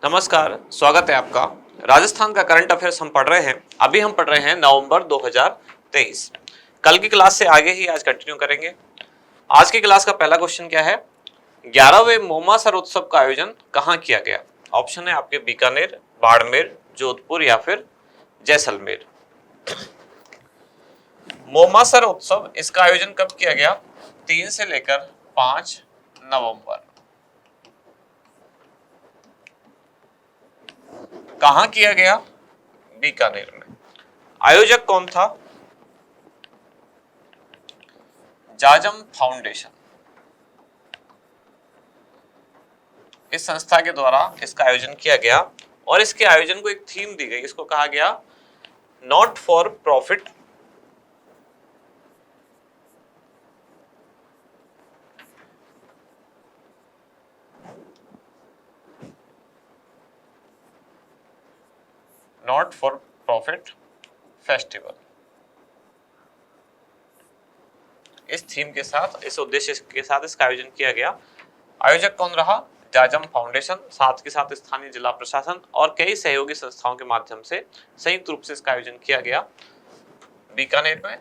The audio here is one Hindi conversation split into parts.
नमस्कार, स्वागत है आपका। राजस्थान का करंट अफेयर्स हम पढ़ रहे हैं। अभी हम पढ़ रहे हैं नवंबर 2023। कल की क्लास से आगे ही आज कंटिन्यू करेंगे। आज की क्लास का पहला क्वेश्चन क्या है? 11वें मोमा सर उत्सव का आयोजन कहाँ किया गया? ऑप्शन है आपके बीकानेर, बाड़मेर, जोधपुर या फिर जैसलमेर। मोमा सर उत्सव इसका आयोजन कब किया गया? 3 से लेकर 5 नवंबर। कहां किया गया? बीकानेर में। आयोजक कौन था? जाजम फाउंडेशन। इस संस्था के द्वारा इसका आयोजन किया गया और इसके आयोजन को एक थीम दी गई। इसको कहा गया not for profit not for profit festival. इस थीम के साथ, इस उद्देश्य के साथ इसका आयोजन किया गया। आयोजक कौन रहा? जाजम फाउंडेशन। साथ के साथ स्थानीय जिला प्रशासन और कई सहयोगी संस्थाओं के माध्यम से संयुक्त रूप से इसका आयोजन किया गया बीकानेर में।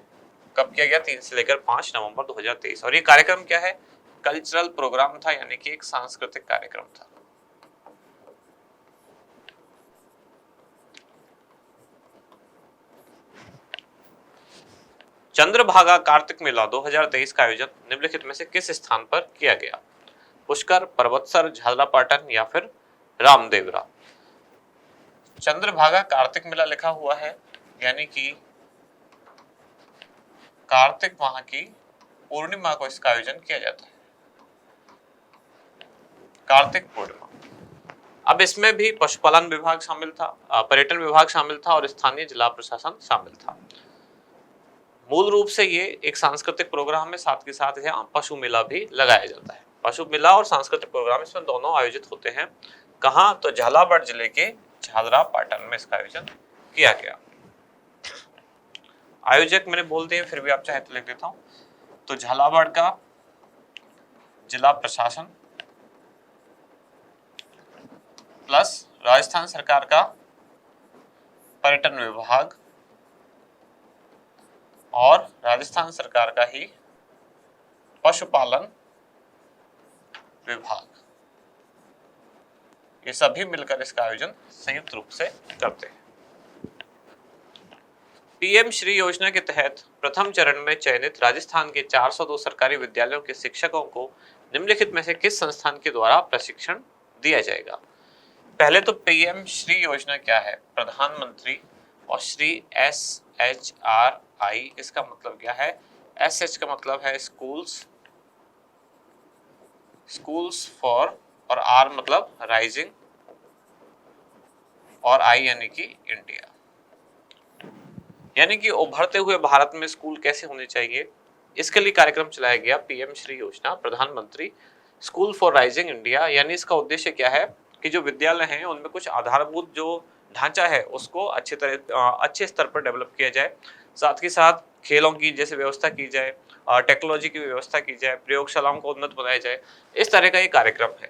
कब किया गया? 3 से लेकर 5 नवंबर 2023। और ये कार्यक्रम क्या है? कल्चरल प्रोग्राम था, यानी कि एक सांस्कृतिक कार्यक्रम था। चंद्रभागा कार्तिक मेला 2023 का आयोजन निम्नलिखित में से किस स्थान पर किया गया? पुष्कर, पर्वतसर, झालरापाटन या फिर रामदेवरा। चंद्रभागा कार्तिक मेला लिखा हुआ है, यानी कि कार्तिक माह की पूर्णिमा को इसका आयोजन किया जाता है। कार्तिक पूर्णिमा। अब इसमें भी पशुपालन विभाग शामिल था, पर्यटन विभाग शामिल था और स्थानीय जिला प्रशासन शामिल था। मूल रूप से ये एक सांस्कृतिक प्रोग्राम है, साथ के साथ यहाँ पशु मेला भी लगाया जाता है। पशु मेला और सांस्कृतिक प्रोग्राम इसमें दोनों आयोजित होते हैं। कहाँ? तो झालावाड़ जिले के झालरापाटन में इसका आयोजन किया गया। आयोजक मैंने बोल दिए, फिर भी आप चाहे तो लिख देता हूं। तो झालावाड़ का जिला प्रशासन प्लस राजस्थान सरकार का पर्यटन विभाग और राजस्थान सरकार का ही पशुपालन विभाग, ये सभी मिलकर इसका आयोजन संयुक्त रूप से करते हैं। पीएम श्री योजना के तहत प्रथम चरण में चयनित राजस्थान के 402 सरकारी विद्यालयों के शिक्षकों को निम्नलिखित में से किस संस्थान के द्वारा प्रशिक्षण दिया जाएगा? पहले तो पीएम श्री योजना क्या है? प्रधानमंत्री, और श्री SHRI, इसका मतलब क्या है? SH का मतलब है स्कूल्स, स्कूल्स फॉर, और R मतलब राइजिंग, और I यानी कि इंडिया, यानी कि उभरते हुए भारत में स्कूल कैसे होने चाहिए, इसके लिए कार्यक्रम चलाया गया पीएम श्री योजना, प्रधानमंत्री स्कूल फॉर राइजिंग इंडिया। यानी इसका उद्देश्य क्या है कि जो विद्यालय हैं उनमें कुछ आधारभूत जो ढांचा है उसको अच्छे स्तर पर डेवलप किया जाए। साथ ही साथ खेलों की जैसे व्यवस्था की जाए, टेक्नोलॉजी की व्यवस्था की जाए, प्रयोगशालाओं को उन्नत बनाया जाए। इस तरह का ये कार्यक्रम है।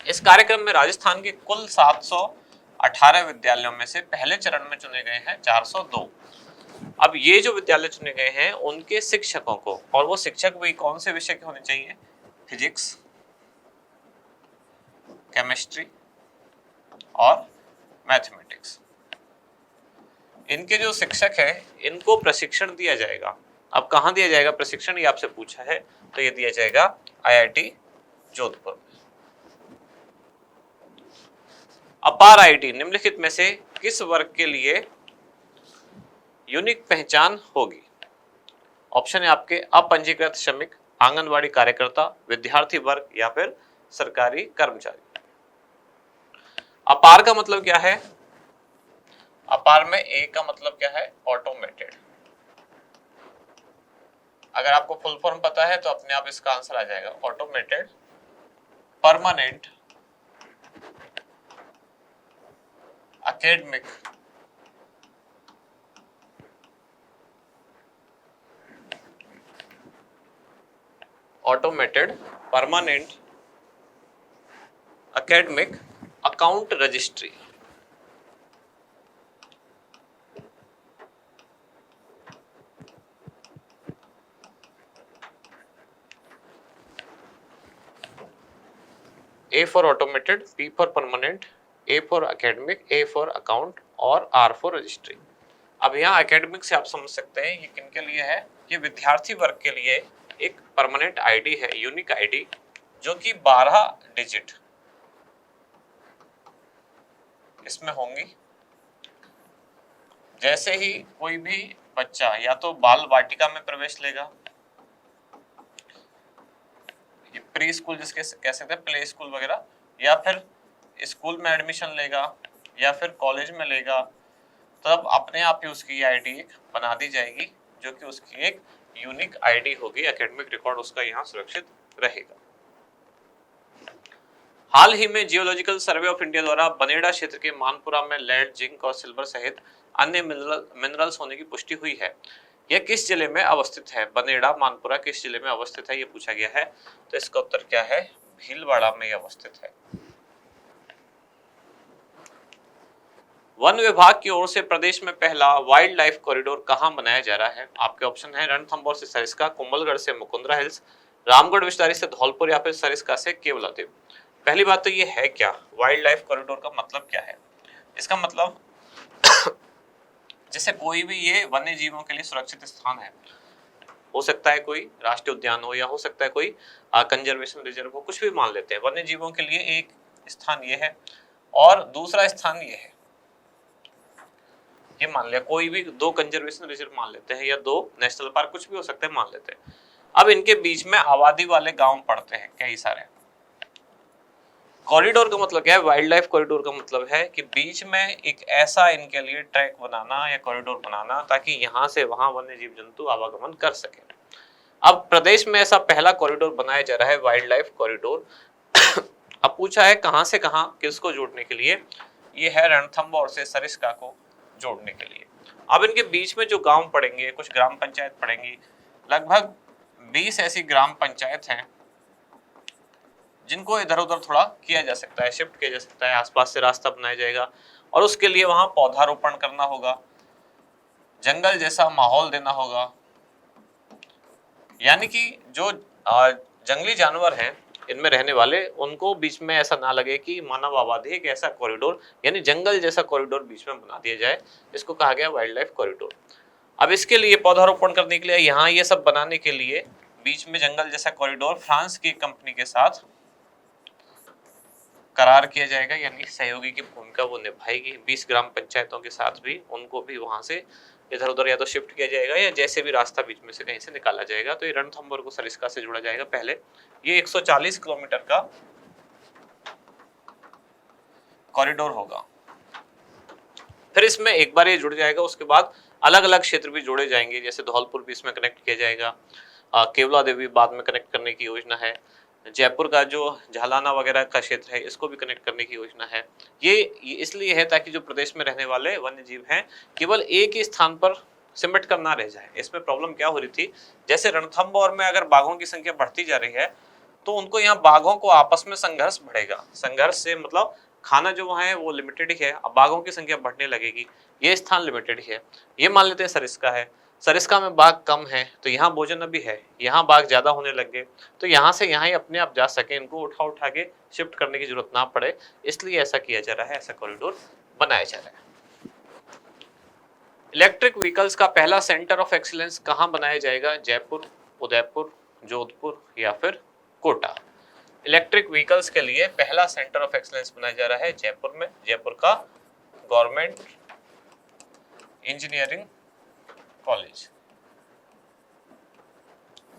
इस कार्यक्रम में राजस्थान के कुल 718 विद्यालयों में से पहले चरण में चुने गए हैं 402। अब ये जो विद्यालय चुने गए हैं उनके शिक्षकों को, और वो शिक्षक भी कौन से विषय के होने चाहिए? फिजिक्स, केमिस्ट्री और मैथमेटिक्स। इनके जो शिक्षक हैं इनको प्रशिक्षण दिया जाएगा। अब कहाँ दिया जाएगा प्रशिक्षण, ये आपसे पूछा है, तो ये दिया जाएगा IIT जोधपुर में। अपार IIT निम्नलिखित में से किस वर्ग के लिए यूनिक पहचान होगी? ऑप्शन है आपके अपंजीकृत श्रमिक, आंगनवाड़ी कार्यकर्ता, विद्यार्थी वर्ग या फिर सरकारी कर्मचारी। अपार का मतलब क्या है? अपार में ए का मतलब क्या है? ऑटोमेटेड। अगर आपको फुल फॉर्म पता है तो अपने आप इसका आंसर आ जाएगा, automated permanent academic automated permanent academic account registry. A for automated, P for permanent, A for academic, A for account और R for registry। अब यहाँ एकेडमिक से आप समझ सकते हैं ये किन के लिए है, ये विद्यार्थी वर्ग के लिए एक परमानेंट आईडी है, यूनिक आईडी, जो कि 12 डिजिट इसमें होंगी। जैसे ही कोई भी बच्चा या तो बाल वाटिका में प्रवेश लेगा, ये प्री स्कूल जिसके कह सकते हैं, प्ले स्कूल वगैरह, या फिर स्कूल में एडमिशन लेगा या फिर कॉलेज में लेगा, तब अपने आप ही उसकी आईडी एक बना दी जाएगी, जो कि उसकी एक यूनिक आईडी होगी, एकेडमिक रिकॉर्ड उसका यहाँ सुरक्षित रहेगा। हाल ही में जियोलॉजिकल सर्वे ऑफ इंडिया द्वारा बनेड़ा क्षेत्र के मानपुरा में लेड, जिंक और सिल्वर सहित अन्य मिनरल्स होने की पुष्टि हुई है। यह किस जिले में अवस्थित है? बनेड़ा, मानपुरा किस जिले में अवस्थित है, ये पूछा गया है। तो इसका उत्तर क्या है? भीलवाड़ा में अवस्थित है। वन विभाग की ओर से प्रदेश में पहला वाइल्ड लाइफ कॉरिडोर कहां बनाया जा रहा है? आपके ऑप्शन है रणथंभौर से सरिस्का, कोमलगढ़ से मुकुंदरा हिल्स, रामगढ़ विस्तारी से धौलपुर या फिर सरिस्का से केवलादेव। पहली बात तो ये है क्या, वाइल्ड लाइफ कॉरिडोर का मतलब क्या है? इसका मतलब जैसे कोई भी ये वन्य जीवों के लिए सुरक्षित स्थान है, हो सकता है कोई राष्ट्रीय उद्यान हो या हो सकता है कोई कंजर्वेशन रिजर्व हो, कुछ भी मान लेते हैं। वन्य जीवों के लिए एक स्थान ये है और दूसरा स्थान ये है, ये मान लिया कोई भी 2 कंजर्वेशन रिजर्व मान लेते हैं या 2 नेशनल पार्क, कुछ भी हो सकते हैं, मान लेते हैं। अब इनके बीच में आबादी वाले गांव पड़ते हैं कई सारे। कॉरिडोर का मतलब क्या है? वाइल्ड लाइफ कॉरिडोर का मतलब है कि बीच में एक ऐसा इनके लिए ट्रैक बनाना या कॉरिडोर बनाना ताकि यहाँ से वहां वन्य जीव जंतु आवागमन कर सके। अब प्रदेश में ऐसा पहला कॉरिडोर बनाया जा रहा है, वाइल्ड लाइफ कॉरिडोर। अब पूछा है कहां से कहां, किसको जोड़ने के लिए? ये है रणथंभौर से सरिस्का को जोड़ने के लिए। अब इनके बीच में जो गांव पड़ेंगे, कुछ ग्राम पंचायत पड़ेंगी, लगभग 20 ऐसी ग्राम पंचायत हैं जिनको इधर उधर थोड़ा किया जा सकता है, शिफ्ट किया जा सकता है, आसपास से रास्ता बनाया जाएगा और उसके लिए वहां पौधारोपण करना होगा, जंगल जैसा माहौल देना होगा, यानी कि जो जंगली जानवर हैं इनमें रहने वाले, उनको बीच में ऐसा ना लगे कि मानव आबादी एक ऐसा कॉरिडोर यानी जंगल जैसा कॉरिडोर बीच में बना दिया जाए, इसको कहा गया वाइल्ड लाइफ कॉरिडोर। अब इसके लिए पौधारोपण करने के लिए, यहाँ ये सब बनाने के लिए बीच में जंगल जैसा कॉरिडोर फ्रांस की कंपनी के साथ करार किया जाएगा, यानी सहयोगी की भूमिका वो निभाएगी। 20 ग्राम पंचायतों के साथ भी उनको भी वहां से इधर उधर या तो शिफ्ट किया जाएगा या जैसे भी रास्ता बीच में से कहीं से निकाला जाएगा। तो ये रणथंभौर को सरिस्का से जोड़ा जाएगा। पहले ये 140 किलोमीटर का कॉरिडोर होगा, फिर इसमें एक बार ये जुड़ जाएगा, उसके बाद अलग अलग क्षेत्र भी जोड़े जाएंगे, जैसे धौलपुर भी इसमें कनेक्ट किया जाएगा, केवला देवी बाद में कनेक्ट करने की योजना है, जयपुर का जो झालाना वगैरह का क्षेत्र है इसको भी कनेक्ट करने की योजना है। ये इसलिए है ताकि जो प्रदेश में रहने वाले वन्य जीव हैं केवल एक ही स्थान पर सिमट कर ना रह जाए। इसमें प्रॉब्लम क्या हो रही थी, जैसे रणथंभौर में अगर बाघों की संख्या बढ़ती जा रही है तो उनको यहाँ बाघों को आपस में संघर्ष बढ़ेगा। संघर्ष से मतलब खाना जो वहाँ है वो लिमिटेड ही है, अब बाघों की संख्या बढ़ने लगेगी, ये स्थान लिमिटेड ही है। ये मान लेते हैं सरिस्का है, सरिस्का में बाघ कम है तो यहाँ भोजन अभी है, यहाँ बाघ ज्यादा होने लग गए तो यहाँ से यहाँ ही अपने आप जा सके, इनको उठा उठा के शिफ्ट करने की जरूरत ना पड़े, इसलिए ऐसा किया जा रहा है, ऐसा कॉरिडोर बनाया जा रहा है। इलेक्ट्रिक व्हीकल्स का पहला सेंटर ऑफ एक्सीलेंस कहाँ बनाया जाएगा? जयपुर, उदयपुर, जोधपुर या फिर कोटा। इलेक्ट्रिक व्हीकल्स के लिए पहला सेंटर ऑफ एक्सीलेंस बनाया जा रहा है जयपुर में। जयपुर का गवर्नमेंट इंजीनियरिंग कॉलेज,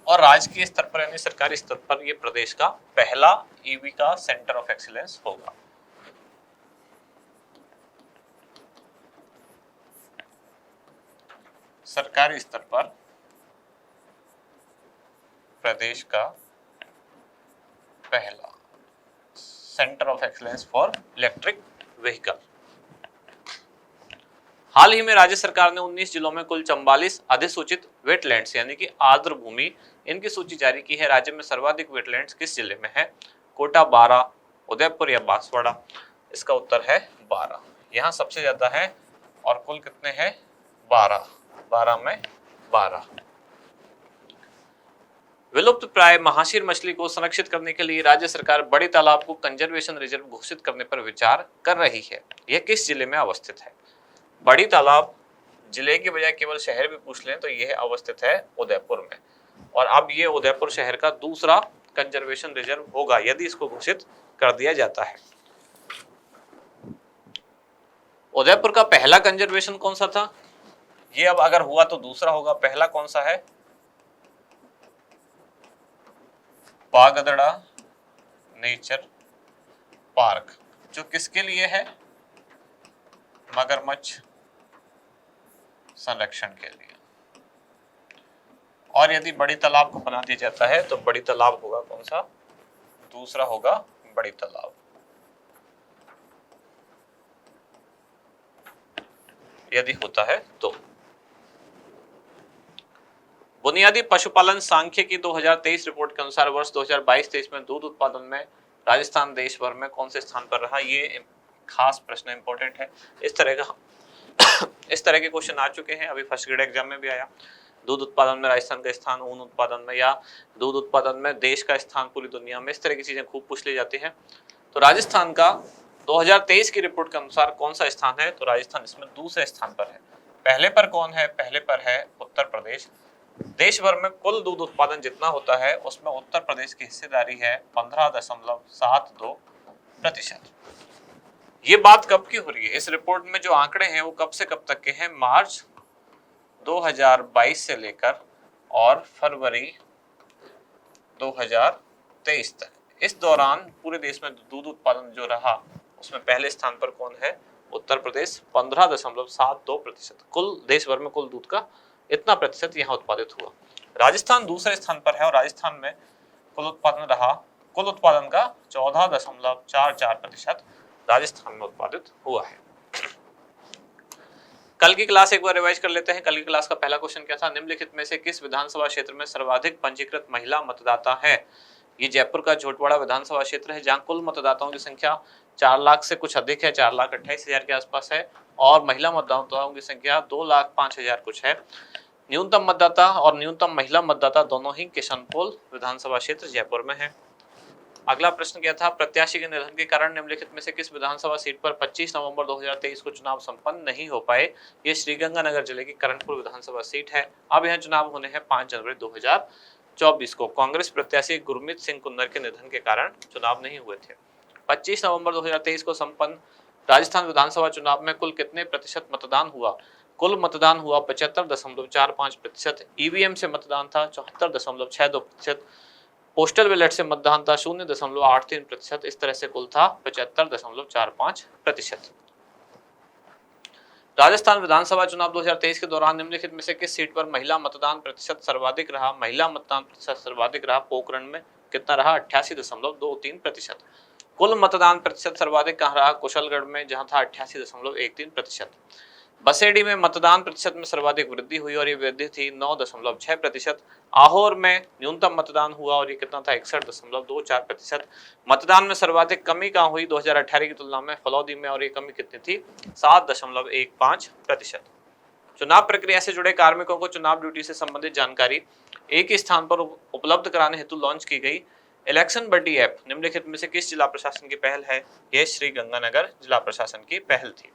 और राजकीय स्तर पर यानी सरकारी स्तर पर ये प्रदेश का पहला ईवी का सेंटर ऑफ एक्सीलेंस होगा। सरकारी स्तर पर प्रदेश का पहला centre of excellence for electric vehicle. हाल ही में राज्य सरकार ने 19 जिलों में कुल 44 अधिसूचित वेटलैंड्स यानी कि आर्द्र भूमि, इनकी सूची जारी की है। राज्य में सर्वाधिक वेटलैंड्स किस जिले में है? कोटा, बारा, उदयपुर या बांसवाड़ा। इसका उत्तर है 12। यहाँ सबसे ज्यादा है और कुल कितने हैं 12, 12 में 12। विलुप्त प्राय महाशीर मछली को संरक्षित करने के लिए राज्य सरकार बड़े तालाब को कंजर्वेशन रिजर्व घोषित करने पर विचार कर रही है। यह किस जिले में अवस्थित है? बड़ी तालाब जिले के बजाय केवल शहर भी पूछ लें तो यह अवस्थित है उदयपुर में, और अब ये उदयपुर शहर का दूसरा कंजर्वेशन रिजर्व होगा यदि इसको घोषित कर दिया जाता है। उदयपुर का पहला कंजर्वेशन कौन सा था? ये अब अगर हुआ तो दूसरा होगा। पहला कौन सा है? बागदड़ा नेचर पार्क, जो किसके लिए है? मगरमच्छ संरक्षण के लिए। और यदि बड़ी तालाब को बना दिया जाता है तो बड़ी तालाब होगा कौन सा? दूसरा होगा बड़ी तालाब, यदि होता है तो। बुनियादी पशुपालन सांख्यिकी 2023 रिपोर्ट के अनुसार वर्ष 2022-23 में दूध उत्पादन में राजस्थान देश भर में कौन से स्थान पर रहा? ये खास प्रश्न इंपॉर्टेंट है। इस तरह के क्वेश्चन आ चुके हैं, अभी फर्स्ट ग्रेड एग्जाम में भी आया। दूध उत्पादन में राजस्थान का स्थान, ऊन उत्पादन में या दूध उत्पादन में देश का स्थान पूरी दुनिया में, इस तरह की चीजें खूब पूछ ली जाती हैं। तो राजस्थान का 2023 की रिपोर्ट के अनुसार कौन सा स्थान है? तो राजस्थान इसमें दूसरे स्थान पर है। पहले पर कौन है? पहले पर है उत्तर प्रदेश। देश भर में कुल दूध उत्पादन जितना होता है उसमें उत्तर प्रदेश की हिस्सेदारी है 15.72%। ये बात कब की हो रही है? इस रिपोर्ट में जो आंकड़े हैं वो कब से कब तक के हैं? मार्च 2022 से लेकर और फरवरी 2023 तक। इस दौरान पूरे देश में दूध उत्पादन जो रहा उसमें पहले स्थान पर कौन है? उत्तर प्रदेश, 15.72%। कुल देश भर में कुल दूध का इतना प्रतिशत यहाँ उत्पादित हुआ। राजस्थान दूसरे स्थान पर है और राजस्थान में कुल उत्पादन रहा, कुल उत्पादन का 14.44% राजस्थान में उत्पादित हुआ है। कल की क्लास एक बार रिवाइज कर लेते हैं। कल की क्लास का पहला क्वेश्चन क्या था? निम्नलिखित में से किस विधानसभा क्षेत्र में सर्वाधिक पंजीकृत महिला मतदाता है? ये जयपुर का झोटवाड़ा विधानसभा क्षेत्र है जहां कुल मतदाताओं की संख्या 4 लाख से कुछ अधिक है, 4,28,000 के आसपास है, और महिला मतदाताओं की संख्या 2,05,000 कुछ है। न्यूनतम मतदाता और न्यूनतम महिला मतदाता दोनों ही किशनपोल विधानसभा क्षेत्र जयपुर में है। अगला प्रश्न क्या था? प्रत्याशी के निधन के कारण निम्नलिखित में से किस विधानसभा सीट पर 25 नवंबर 2023 को चुनाव संपन्न नहीं हो पाए? ये श्रीगंगानगर जिले की करणपुर विधानसभा सीट है। अब यहाँ चुनाव होने हैं 5 जनवरी 2024 को। कांग्रेस प्रत्याशी गुरमीत सिंह कुन्नर के निधन के कारण चुनाव नहीं हुए थे। 25 नवंबर 2023 को संपन्न राजस्थान विधानसभा चुनाव में कुल कितने प्रतिशत मतदान हुआ? कुल मतदान हुआ 75.45%। ईवीएम से मतदान था 74.62%। पोस्टल बैलेट से मतदान था 0.83%। इस तरह से कुल था 75.45%। राजस्थान विधानसभा चुनाव 2023 के दौरान निम्नलिखित में से किस सीट पर महिला मतदान प्रतिशत सर्वाधिक रहा? महिला मतदान प्रतिशत सर्वाधिक रहा पोखरण में, कितना रहा? 88.23%। कुल मतदान प्रतिशत सर्वाधिक कहाँ रहा? कुशलगढ़ में, जहां था 88.13%। बसेडी में मतदान प्रतिशत में सर्वाधिक वृद्धि हुई और ये वृद्धि थी 9.6%। आहोर में न्यूनतम मतदान हुआ और ये कितना था? 61.24%। मतदान में सर्वाधिक कमी कहाँ हुई 2018 की तुलना में? फलौदी में, और ये कमी कितनी थी? 7.15%। चुनाव प्रक्रिया से जुड़े कार्मिकों को चुनाव ड्यूटी से संबंधित जानकारी एक ही स्थान पर उपलब्ध कराने हेतु लॉन्च की गई इलेक्शन बड्डी ऐप निम्नलिखित में से किस जिला प्रशासन की पहल है? यह श्रीगंगानगर जिला प्रशासन की पहल थी।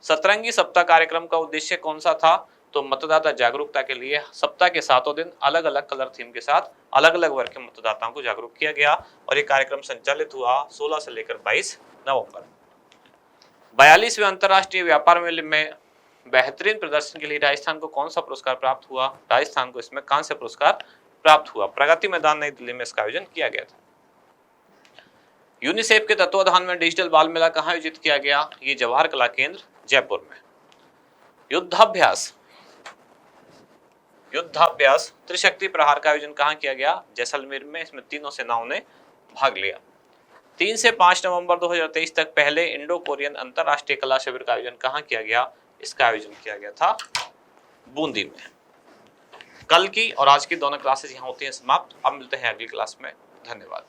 सतरंगी सप्ताह कार्यक्रम का उद्देश्य कौन सा था? तो मतदाता जागरूकता के लिए सप्ताह के 7 दिन अलग अलग कलर थीम के साथ अलग अलग वर्ग के मतदाताओं को जागरूक किया गया और ये कार्यक्रम संचालित हुआ 16 से लेकर 22 नवंबर। 42वें अंतर्राष्ट्रीय व्यापार मेले में बेहतरीन प्रदर्शन के लिए राजस्थान को कौन सा पुरस्कार प्राप्त हुआ? राजस्थान को इसमें कांस्य पुरस्कार प्राप्त हुआ। प्रगति मैदान नई दिल्ली में इसका आयोजन किया गया था। यूनिसेफ के तत्वाधान में डिजिटल बाल मेला कहाँ आयोजित किया गया? ये जवाहर कला केंद्र जयपुर में। युद्धाभ्यास त्रिशक्ति प्रहार का आयोजन कहाँ किया गया? जैसलमेर में। इसमें तीनों सेनाओं ने भाग लिया। 3 से 5 नवंबर 2023 तक पहले इंडो कोरियन अंतरराष्ट्रीय कला शिविर का आयोजन कहाँ किया गया? इसका आयोजन किया गया था बूंदी में। कल की और आज की दोनों क्लासेस यहाँ होती हैं समाप्त। अब मिलते हैं अगली क्लास में। धन्यवाद।